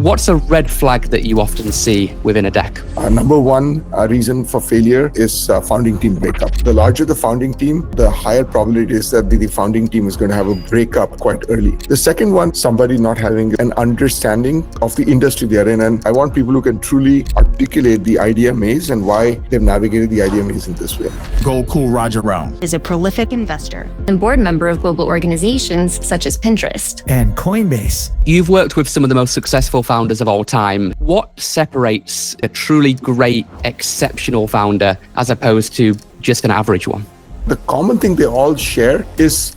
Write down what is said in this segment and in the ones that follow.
What's a red flag that you often see within a deck? Number one reason for failure is founding team breakup. The larger the founding team, the higher probability is that the founding team is going to have a breakup quite early. The second one, somebody not having an understanding of the industry they're in. And I want people who can truly articulate the idea maze and why they've navigated the idea maze in this way. Gokul Rajaram is a prolific investor and board member of global organizations such as Pinterest and Coinbase. You've worked with some of the most successful founders of all time. What separates a truly great, exceptional founder as opposed to just an average one? The common thing they all share is...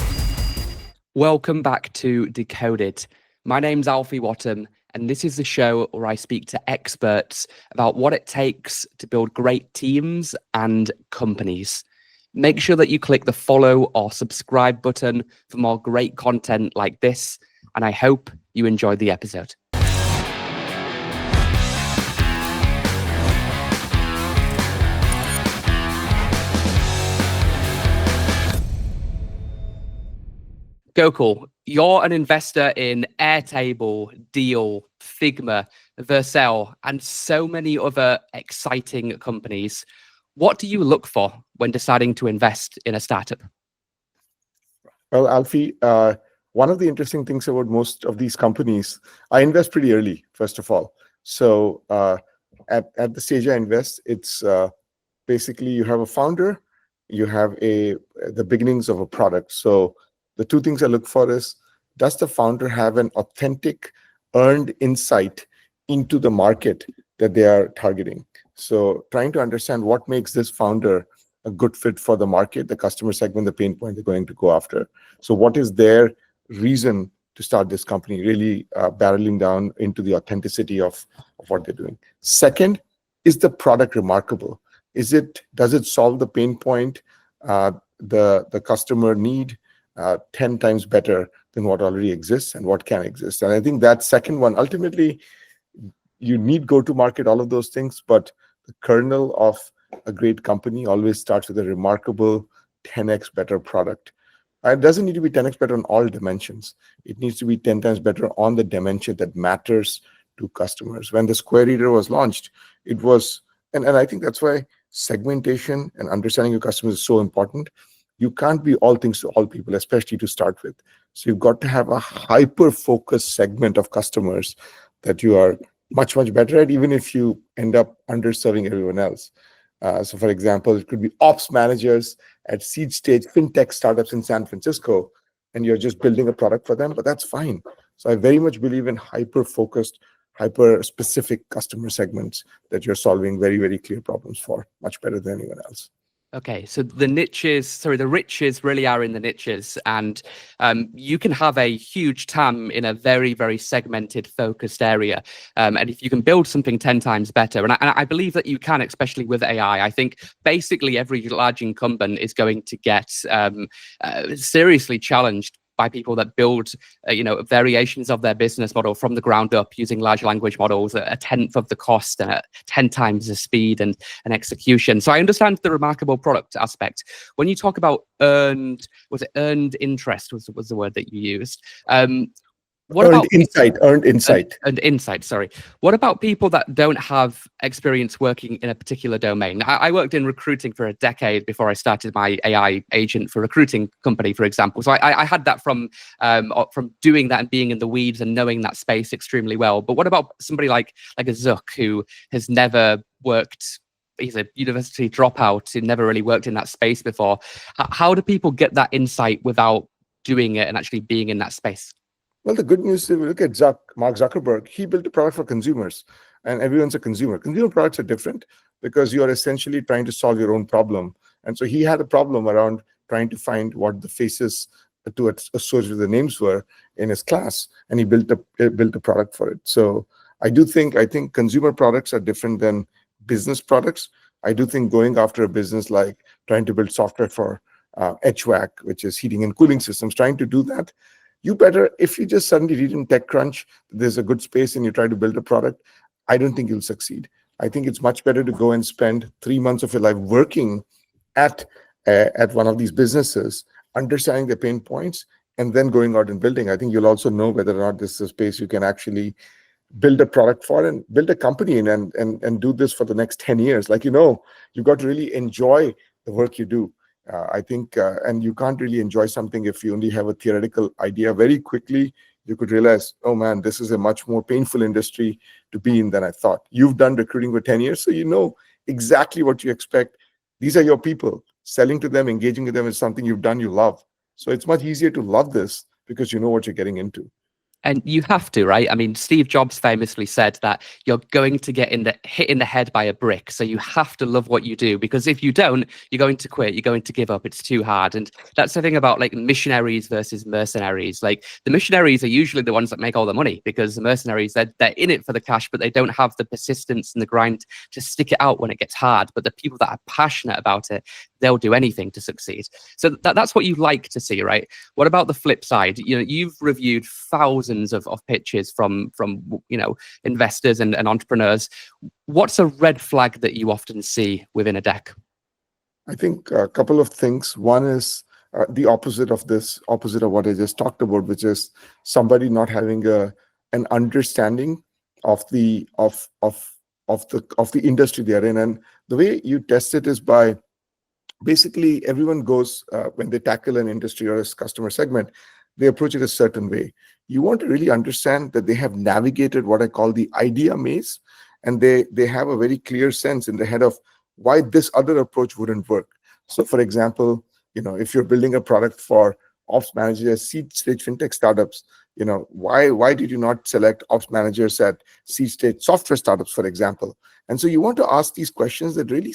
Welcome back to Decoded. My name's Alfie Whattam, and this is the show where I speak to experts about what it takes to build great teams and companies. Make sure that you click the follow or subscribe button for more great content like this, and I hope you enjoyed the episode. Gokul, you're an investor in Airtable, Deal, Figma, Vercel, and so many other exciting companies. What do you look for when deciding to invest in a startup? Well, Alfie, one of the interesting things about most of these companies, I invest pretty early, first of all. So at the stage I invest, it's basically you have a founder, you have the beginnings of a product. So the two things I look for is, does the founder have an authentic, earned insight into the market that they are targeting? So trying to understand what makes this founder a good fit for the market, the customer segment, the pain point they're going to go after. So what is their reason to start this company? Really barreling down into the authenticity of what they're doing. Second, is the product remarkable? Does it solve the pain point, the customer need 10 times better than what already exists and what can exist? And I think that second one, ultimately, you need go-to-market, all of those things, but the kernel of a great company always starts with a remarkable 10x better product. It doesn't need to be 10x better on all dimensions. It needs to be 10 times better on the dimension that matters to customers. When the Square Reader was launched, it was, and I think that's why segmentation and understanding your customers is so important. You can't be all things to all people, especially to start with. So you've got to have a hyper-focused segment of customers that you are much, much better at, even if you end up underserving everyone else. So for example, it could be ops managers at seed stage fintech startups in San Francisco, and you're just building a product for them, but that's fine. So I very much believe in hyper-focused, hyper-specific customer segments that you're solving very, very clear problems for, much better than anyone else. Okay, so the riches really are in the niches, and you can have a huge TAM in a very, very segmented, focused area. And if you can build something 10 times better, and I believe that you can, especially with AI, I think basically every large incumbent is going to get seriously challenged by people that build, variations of their business model from the ground up using large language models at a tenth of the cost and at 10 times the speed and execution. So I understand the remarkable product aspect. When you talk about earned interest was the word that you used. Earned insight, sorry. What about people that don't have experience working in a particular domain? I worked in recruiting for a decade before I started my AI agent for recruiting company, for example. So I had that from doing that and being in the weeds and knowing that space extremely well. But what about somebody like a Zuck who has never worked? He's a university dropout who never really worked in that space before. How do people get that insight without doing it and actually being in that space? Well, the good news is, if you look at Mark Zuckerberg, he built a product for consumers, and everyone's a consumer. Consumer products are different because you are essentially trying to solve your own problem. And so he had a problem around trying to find what the faces to associate with the names were in his class, and he built a product for it. So I think consumer products are different than business products. I do think going after a business like trying to build software for HVAC, which is heating and cooling systems, trying to do that, you better, if you just suddenly read in TechCrunch, there's a good space and you try to build a product, I don't think you'll succeed. I think it's much better to go and spend 3 months of your life working at one of these businesses, understanding the pain points, and then going out and building. I think you'll also know whether or not this is a space you can actually build a product for and build a company in and do this for the next 10 years. Like, you've got to really enjoy the work you do. I think, and you can't really enjoy something if you only have a theoretical idea. Very quickly, you could realize, oh man, this is a much more painful industry to be in than I thought. You've done recruiting for 10 years, so you know exactly what you expect. These are your people. Selling to them, engaging with them is something you've done, you love. So it's much easier to love this because you know what you're getting into. And you have to, right? I mean, Steve Jobs famously said that you're going to get hit in the head by a brick. So you have to love what you do, because if you don't, you're going to quit. You're going to give up. It's too hard. And that's the thing about like missionaries versus mercenaries. Like the missionaries are usually the ones that make all the money, because the mercenaries, they're in it for the cash, but they don't have the persistence and the grind to stick it out when it gets hard. But the people that are passionate about it, they'll do anything to succeed. So that's what you like to see, right? What about the flip side? You've reviewed thousands of pitches from investors and entrepreneurs. What's a red flag that you often see within a deck? I think a couple of things. One is the opposite of what I just talked about, which is somebody not having an understanding of the industry they're in. And the way you test it is by basically everyone goes when they tackle an industry or a customer segment, they approach it a certain way. You want to really understand that they have navigated what I call the idea maze, and they have a very clear sense in their head of why this other approach wouldn't work. So for example, if you're building a product for ops managers, seed stage fintech startups, why did you not select ops managers at seed stage software startups, for example? And so you want to ask these questions that really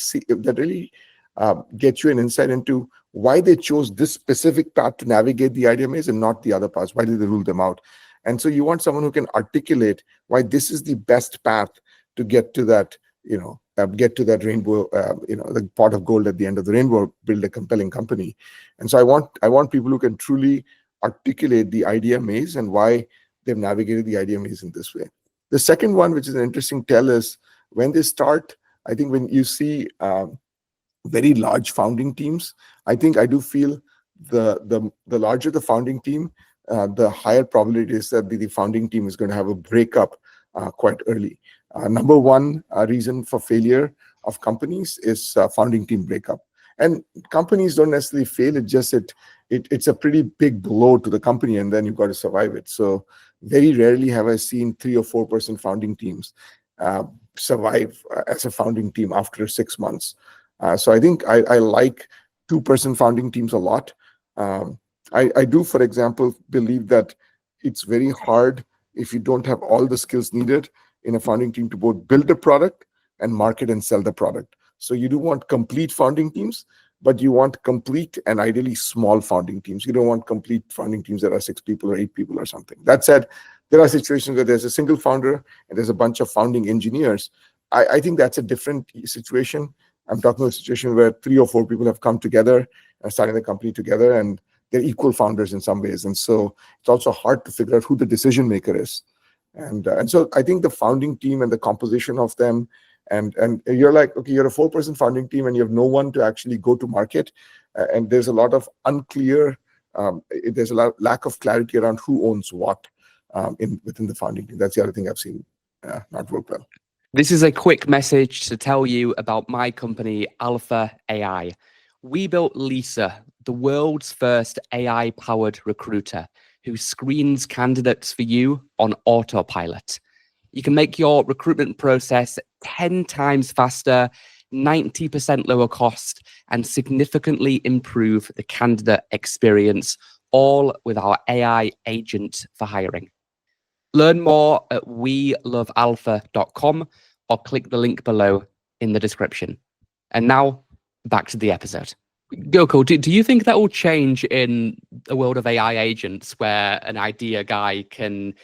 get you an insight into why they chose this specific path to navigate the idea maze and not the other paths. Why did they rule them out? And so you want someone who can articulate why this is the best path to get to that, rainbow, the pot of gold at the end of the rainbow, build a compelling company. And so I want people who can truly articulate the idea maze and why they've navigated the idea maze in this way. The second one, which is an interesting tell, is when they start, I think when you see very large founding teams, I do feel the larger the founding team, the higher probability is that the founding team is going to have a breakup quite early. Number one reason for failure of companies is founding team breakup. And companies don't necessarily fail, it's a pretty big blow to the company, and then you've got to survive it. So very rarely have I seen 3 or 4% founding teams survive as a founding team after 6 months. So I think I like 2% founding teams a lot. I do, for example, believe that it's very hard if you don't have all the skills needed in a founding team to both build a product and market and sell the product. So you do want complete founding teams, but you want complete and ideally small founding teams. You don't want complete founding teams that are 6 people or 8 people or something. That said, there are situations where there's a single founder and there's a bunch of founding engineers. I think that's a different situation. I'm talking about a situation where 3 or 4 people have come together and starting the company together, and they're equal founders in some ways. And so it's also hard to figure out who the decision maker is. And so I think the founding team and the composition of them, and you're like, okay, you're a 4-person founding team and you have no one to actually go to market. And there's a lot of unclear, there's a lack of clarity around who owns what within the founding team. That's the other thing I've seen not work well. This is a quick message to tell you about my company, Alpha AI. We built Lisa, the world's first AI-powered recruiter who screens candidates for you on autopilot. You can make your recruitment process 10 times faster, 90% lower cost, and significantly improve the candidate experience, all with our AI agent for hiring. Learn more at welovealpha.com or click the link below in the description. And now, back to the episode. Gokul, do you think that will change in the world of AI agents, where an idea guy can,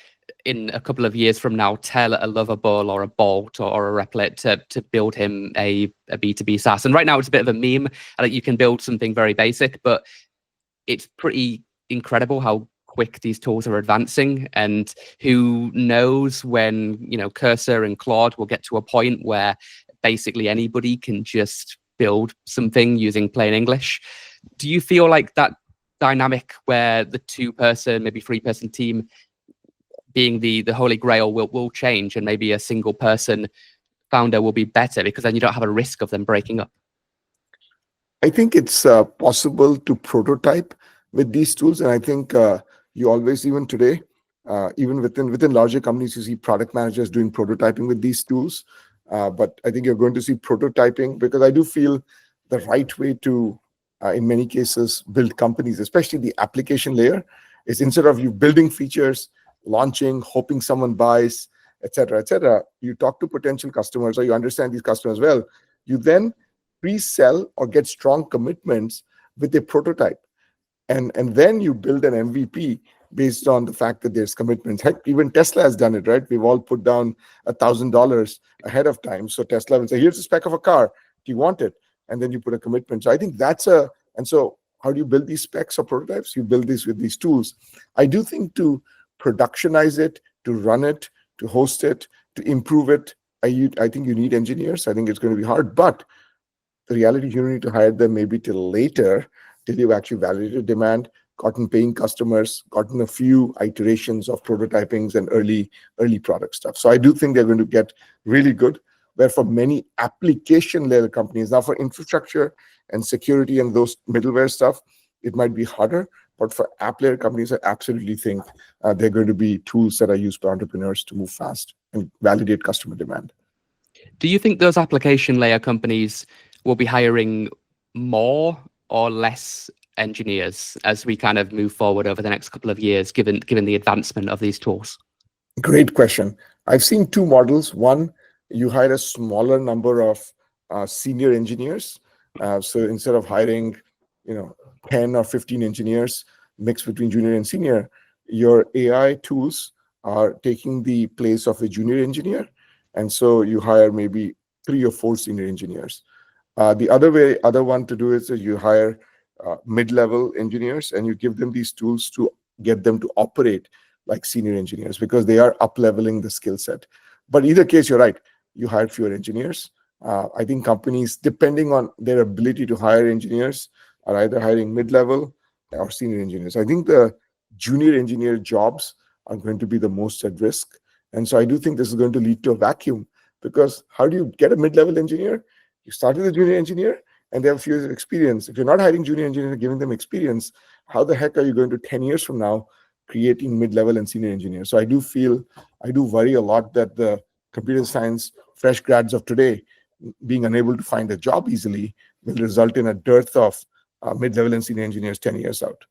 in a couple of years from now, tell a Lovable or a Bolt or a Replit to build him a B2B SaaS? And right now it's a bit of a meme. You can build something very basic, but it's pretty incredible how quick these tools are advancing, and who knows when Cursor and Claude will get to a point where basically anybody can just build something using plain English. Do you feel like that dynamic where the 2-person, maybe 3-person team, being the holy grail will change, and maybe a single person founder will be better because then you don't have a risk of them breaking up? I think it's possible to prototype with these tools, and I think you always, even today, even within larger companies, you see product managers doing prototyping with these tools. But I think you're going to see prototyping, because I do feel the right way to, in many cases, build companies, especially the application layer, is instead of you building features, launching, hoping someone buys, etc., you talk to potential customers, or you understand these customers well. You then pre-sell or get strong commitments with a prototype, and then you build an MVP based on the fact that there's commitments. Heck, even Tesla has done it, right? We've all put down $1,000 ahead of time. So Tesla will say, here's the spec of a car. Do you want it? And then you put a commitment. So I think and so how do you build these specs or prototypes? You build this with these tools. I do think to productionize it, to run it, to host it, to improve it, I think you need engineers. I think it's going to be hard, but the reality is you don't need to hire them maybe till later, till you've actually validated demand, gotten paying customers, gotten a few iterations of prototypings and early product stuff. So I do think they're going to get really good. Where for many application layer companies, now for infrastructure and security and those middleware stuff, it might be harder. But for app layer companies, I absolutely think they're going to be tools that are used by entrepreneurs to move fast and validate customer demand. Do you think those application layer companies will be hiring more or less engineers as we kind of move forward over the next couple of years, given the advancement of these tools? Great question. I've seen two models. One, you hire a smaller number of senior engineers. So instead of hiring, 10 or 15 engineers mixed between junior and senior, your AI tools are taking the place of a junior engineer. And so you hire maybe 3 or 4 senior engineers. The other one to do is that you hire mid-level engineers, and you give them these tools to get them to operate like senior engineers, because they are up-leveling the skill set. But either case, you're right. You hire fewer engineers. I think companies, depending on their ability to hire engineers, are either hiring mid-level or senior engineers. I think the junior engineer jobs are going to be the most at risk. And so I do think this is going to lead to a vacuum, because how do you get a mid-level engineer? You start with a junior engineer, and they have a few years of experience. If you're not hiring junior engineers and giving them experience, how the heck are you going to 10 years from now creating mid-level and senior engineers? So I do worry a lot that the computer science fresh grads of today being unable to find a job easily will result in a dearth of mid-level and senior engineers 10 years out.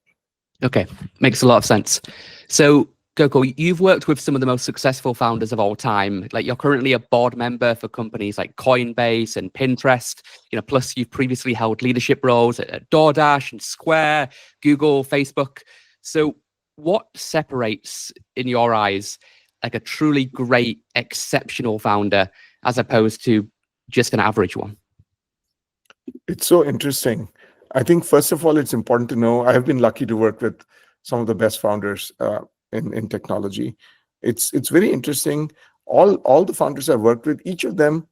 Okay, makes a lot of sense. So Gokul, you've worked with some of the most successful founders of all time. Like, you're currently a board member for companies like Coinbase and Pinterest. Plus you've previously held leadership roles at DoorDash and Square, Google, Facebook. So what separates, in your eyes, like a truly great, exceptional founder as opposed to just an average one? It's so interesting. I think, first of all, it's important to know I have been lucky to work with some of the best founders in technology. It's very interesting. All the founders I've worked with, each of them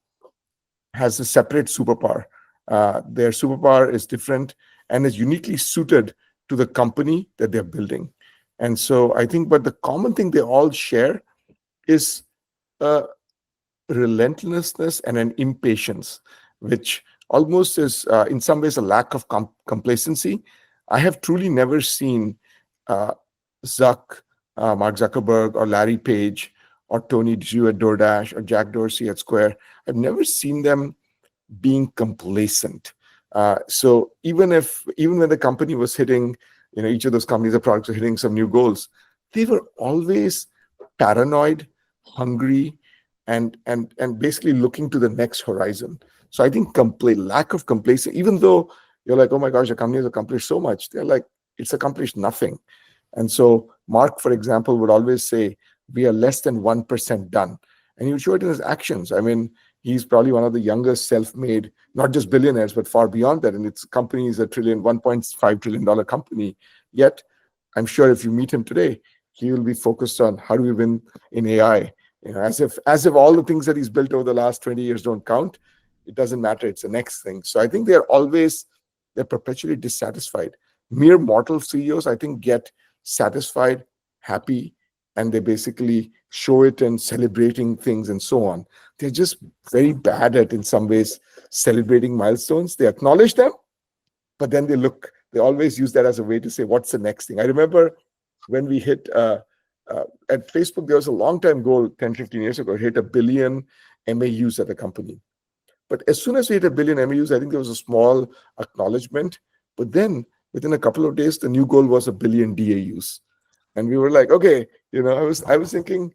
has a separate superpower. Their superpower is different and is uniquely suited to the company that they're building. And so I think, but the common thing they all share is a relentlessness and an impatience, which almost is in some ways a lack of complacency. I have truly never seen Mark Zuckerberg or Larry Page or Tony Zhu at DoorDash or Jack Dorsey at Square. I've never seen them being complacent. So even when the company was hitting, each of those companies or products were hitting some new goals, they were always paranoid, hungry, and basically looking to the next horizon. So I think lack of complacency, even though you're like, oh my gosh, the company has accomplished so much, they're like, it's accomplished nothing. And so Mark, for example, would always say, we are less than 1% done. And he would show it in his actions. I mean, he's probably one of the youngest self-made, not just billionaires, but far beyond that. And its company is $1.5 trillion company. Yet, I'm sure if you meet him today, he will be focused on how do we win in AI. As if all the things that he's built over the last 20 years don't count. It doesn't matter. It's the next thing. So I think they're perpetually dissatisfied. Mere mortal CEOs, I think, get satisfied, happy, and they basically show it and celebrating things and so on. They're just very bad at, in some ways, celebrating milestones. They acknowledge them, but then they always use that as a way to say, what's the next thing? I remember when we hit, at Facebook, there was a long-time goal 10, 15 years ago, hit 1 billion MAUs at the company. But as soon as we hit 1 billion MAUs, I think there was a small acknowledgement. But then within a couple of days, the new goal was 1 billion DAUs. And we were like, okay, I was thinking,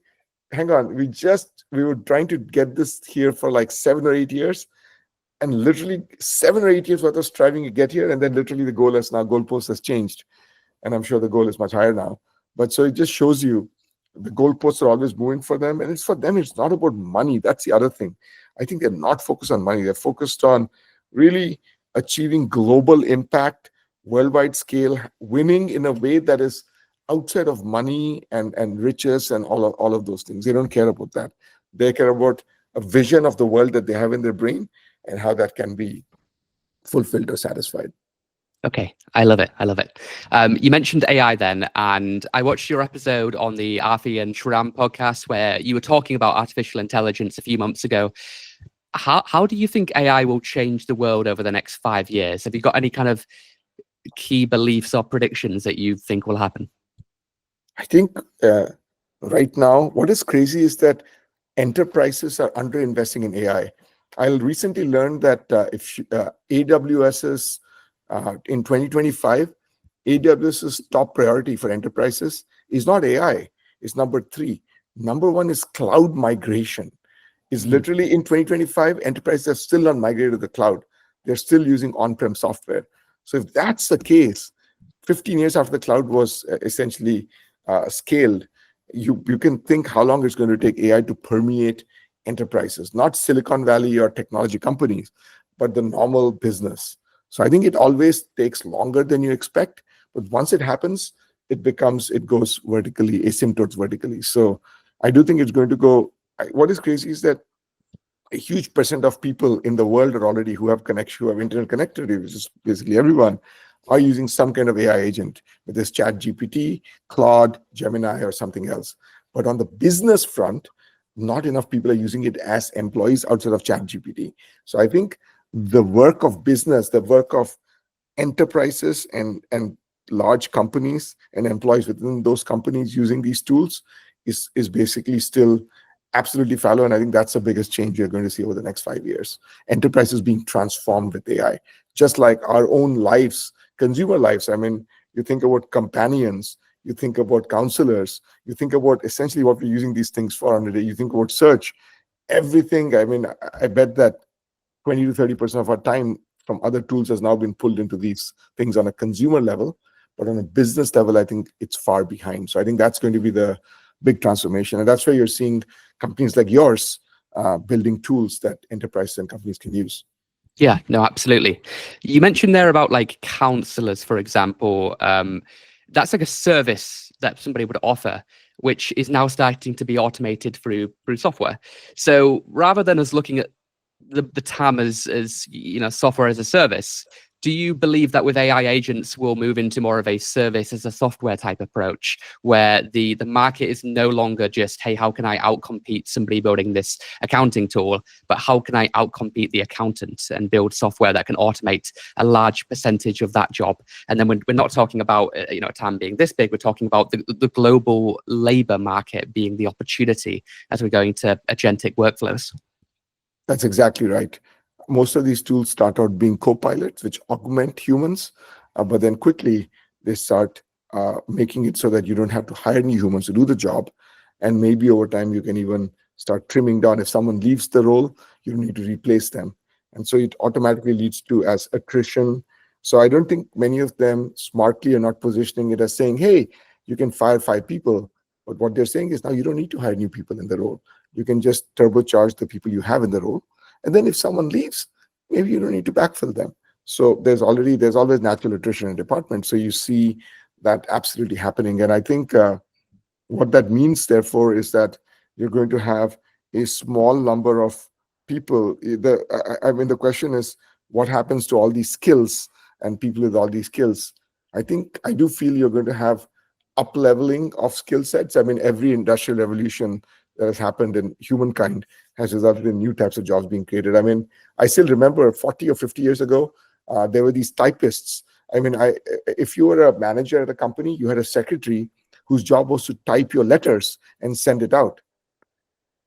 hang on, we were trying to get this here for like 7 or 8 years. And literally 7 or 8 years worth of striving to get here. And then literally the goalpost has changed. And I'm sure the goal is much higher now. But so it just shows you the goalposts are always moving for them. And it's for them, it's not about money. That's the other thing. I think they're not focused on money. They're focused on really achieving global impact, worldwide scale, winning in a way that is outside of money and riches and all of those things. They don't care about that. They care about a vision of the world that they have in their brain and how that can be fulfilled or satisfied. Okay, I love it. I love it. You mentioned AI then, and I watched your episode on the Alfie and Rajaram podcast where you were talking about artificial intelligence a few months ago. How do you think AI will change the world over the next 5 years? Have you got any kind of key beliefs or predictions that you think will happen? I think right now, what is crazy is that enterprises are underinvesting in AI. I recently learned that if AWS's in 2025, AWS's top priority for enterprises is not AI, it's number 3. Number 1 is cloud migration. Is literally in 2025, enterprises have still not migrated to the cloud. They're still using on-prem software. So if that's the case, 15 years after the cloud was essentially scaled, you can think how long it's going to take AI to permeate enterprises, not Silicon Valley or technology companies, but the normal business. So I think it always takes longer than you expect, but once it happens, it goes vertically, asymptotes vertically. So I do think it's going to go. What is crazy is that a huge percent of people in the world are already who have internet connectivity, which is basically everyone, are using some kind of AI agent, whether it's ChatGPT, Claude, Gemini, or something else. But on the business front, not enough people are using it as employees outside of ChatGPT. So I think the work of business, the work of enterprises and large companies and employees within those companies using these tools is basically still absolutely fallow. And I think that's the biggest change you're going to see over the next 5 years. Enterprises being transformed with AI, just like our own lives, consumer lives. I mean, you think about companions, you think about counselors, you think about essentially what we're using these things for on a day, you think about search, everything. I mean, I bet that 20 to 30% of our time from other tools has now been pulled into these things on a consumer level, but on a business level, I think it's far behind. So I think that's going to be the big transformation. And that's where you're seeing companies like yours building tools that enterprises and companies can use. Yeah, no, absolutely. You mentioned there about like counselors, for example. That's like a service that somebody would offer, which is now starting to be automated through software. So rather than us looking at the TAM as software as a service, do you believe that with AI agents we'll move into more of a service as a software type approach, where the market is no longer just, hey, how can I outcompete somebody building this accounting tool, but how can I outcompete the accountant and build software that can automate a large percentage of that job? And then we're not talking about TAM being this big, we're talking about the global labor market being the opportunity as we go into agentic workflows. That's exactly right. Most of these tools start out being co-pilots, which augment humans, but then quickly they start making it so that you don't have to hire any humans to do the job. And maybe over time, you can even start trimming down. If someone leaves the role, you don't need to replace them. And so it automatically leads to as attrition. So I don't think many of them smartly are not positioning it as saying, hey, you can fire 5 people. But what they're saying is now you don't need to hire new people in the role. You can just turbocharge the people you have in the role. And then if someone leaves, maybe you don't need to backfill them. So there's always natural attrition in departments. So you see that absolutely happening. And I think what that means, therefore, is that you're going to have a small number of people. The question is, what happens to all these skills and people with all these skills? I do feel you're going to have up-leveling of skill sets. I mean, every industrial revolution that has happened in humankind has resulted in new types of jobs being created. I mean, I still remember 40 or 50 years ago, there were these typists. I mean, if you were a manager at a company, you had a secretary whose job was to type your letters and send it out.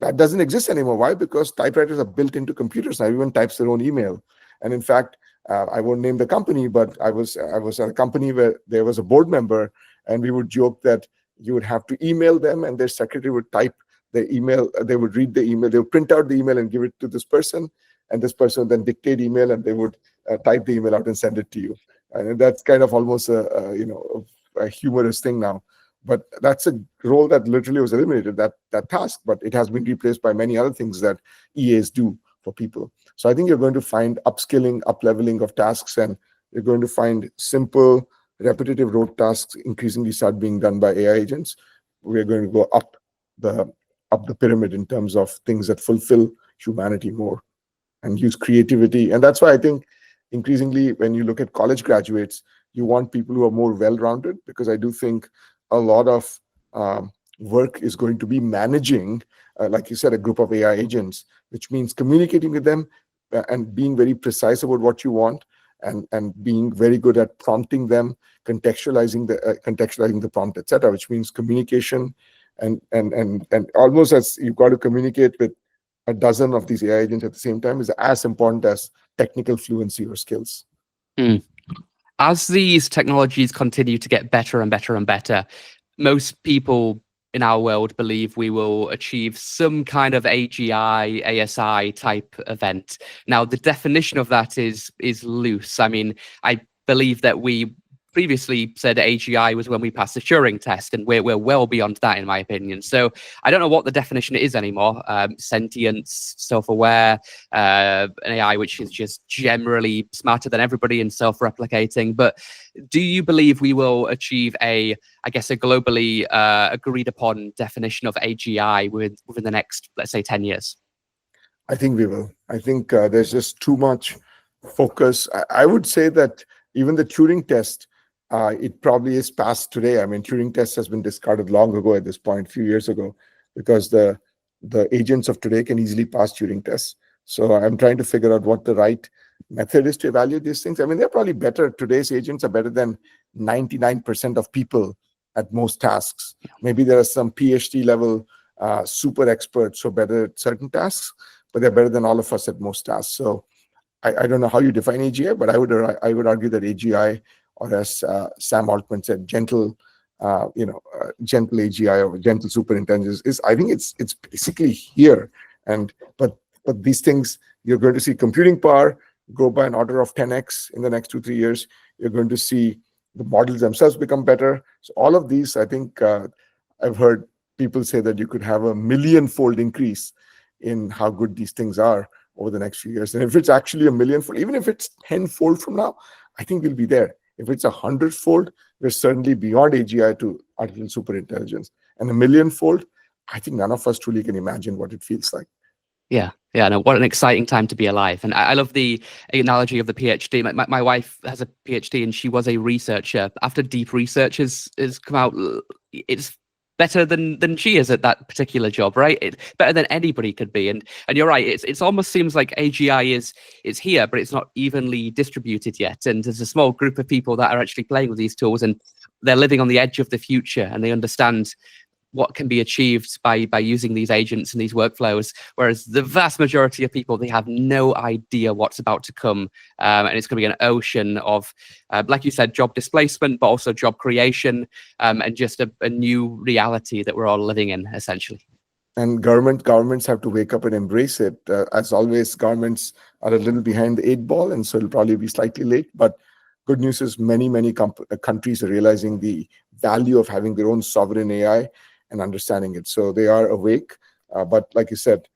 That doesn't exist anymore. Why? Because typewriters are built into computers now. Everyone types their own email. And in fact, I won't name the company, but I was at a company where there was a board member, and we would joke that you would have to email them, and their secretary would type the email. They would read the email. They would print out the email and give it to this person, and this person would then dictate email, and they would type the email out and send it to you. And that's kind of almost a humorous thing now. But that's a role that literally was eliminated, that task, but it has been replaced by many other things that EAs do for people. So I think you're going to find upskilling, up-leveling of tasks, and you're going to find simple, repetitive rote tasks increasingly start being done by AI agents. We're going to go up the pyramid in terms of things that fulfill humanity more and use creativity. And that's why I think increasingly when you look at college graduates, you want people who are more well-rounded, because I do think a lot of work is going to be managing, like you said, a group of AI agents, which means communicating with them and being very precise about what you want, and being very good at prompting them, contextualizing the prompt, etc., which means communication, and almost as you've got to communicate with a dozen of these AI agents at the same time is as important as technical fluency or skills. Mm. As these technologies continue to get better and better and better, most people in our world believe we will achieve some kind of AGI, ASI type event. Now, the definition of that is loose. I mean, I believe that we previously said AGI was when we passed the Turing test, and we're well beyond that, in my opinion. So I don't know what the definition is anymore. Sentience, self-aware, an AI which is just generally smarter than everybody and self-replicating. But do you believe we will achieve a globally agreed upon definition of AGI within the next, let's say, 10 years? I think we will. I think there's just too much focus. I would say that even the Turing test, it probably is past today. I mean, Turing test has been discarded long ago at this point, a few years ago, because the agents of today can easily pass Turing tests. So I'm trying to figure out what the right method is to evaluate these things. I mean, they're probably better. Today's agents are better than 99% of people at most tasks. Maybe there are some PhD level super experts who are better at certain tasks, but they're better than all of us at most tasks. So I don't know how you define AGI, but I would argue that AGI, or as Sam Altman said, gentle AGI or gentle superintelligence is, I think it's basically here. But these things, you're going to see computing power grow by an order of 10x in the next 2-3 years. You're going to see the models themselves become better. So all of these, I think, I've heard people say that you could have a 1,000,000-fold increase in how good these things are over the next few years. And if it's actually a 1,000,000-fold, even if it's 10-fold from now, I think we'll be there. If it's 100-fold, we're certainly beyond AGI to artificial superintelligence. And a 1,000,000-fold, I think none of us truly can imagine what it feels like. Yeah, no, what an exciting time to be alive. And I love the analogy of the PhD. My wife has a PhD and she was a researcher. After deep research has come out, it's better than she is at that particular job, right? It's better than anybody could be. And you're right, it's almost seems like AGI is here, but it's not evenly distributed yet. And there's a small group of people that are actually playing with these tools, and they're living on the edge of the future, and they understand what can be achieved by using these agents and these workflows, whereas the vast majority of people, they have no idea what's about to come, and it's going to be an ocean of, like you said, job displacement, but also job creation, and just a new reality that we're all living in, essentially. And governments have to wake up and embrace it. As always, governments are a little behind the 8 ball, and so it'll probably be slightly late. But good news is many countries are realizing the value of having their own sovereign AI and understanding it. So they are awake. But like you said,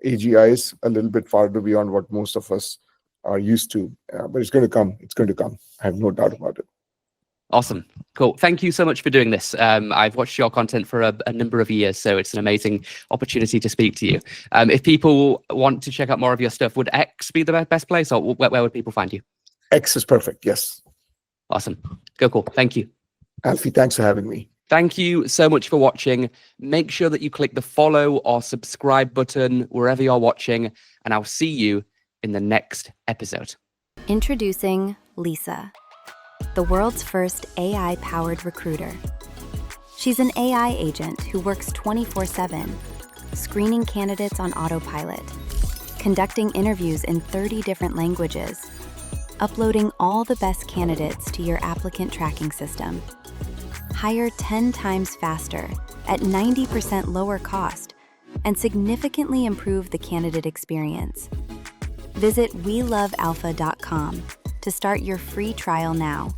AGI is a little bit farther beyond what most of us are used to. But it's going to come. It's going to come. I have no doubt about it. Awesome. Cool. Thank you so much for doing this. I've watched your content for a number of years, so it's an amazing opportunity to speak to you. If people want to check out more of your stuff, would X be the best place, or where would people find you? X is perfect. Yes. Awesome. Gokul. Thank you. Alfie, thanks for having me. Thank you so much for watching. Make sure that you click the follow or subscribe button wherever you're watching, and I'll see you in the next episode. Introducing Lisa, the world's first AI-powered recruiter. She's an AI agent who works 24/7, screening candidates on autopilot, conducting interviews in 30 different languages, uploading all the best candidates to your applicant tracking system. Hire 10 times faster at 90% lower cost and significantly improve the candidate experience. Visit welovealpha.com to start your free trial now.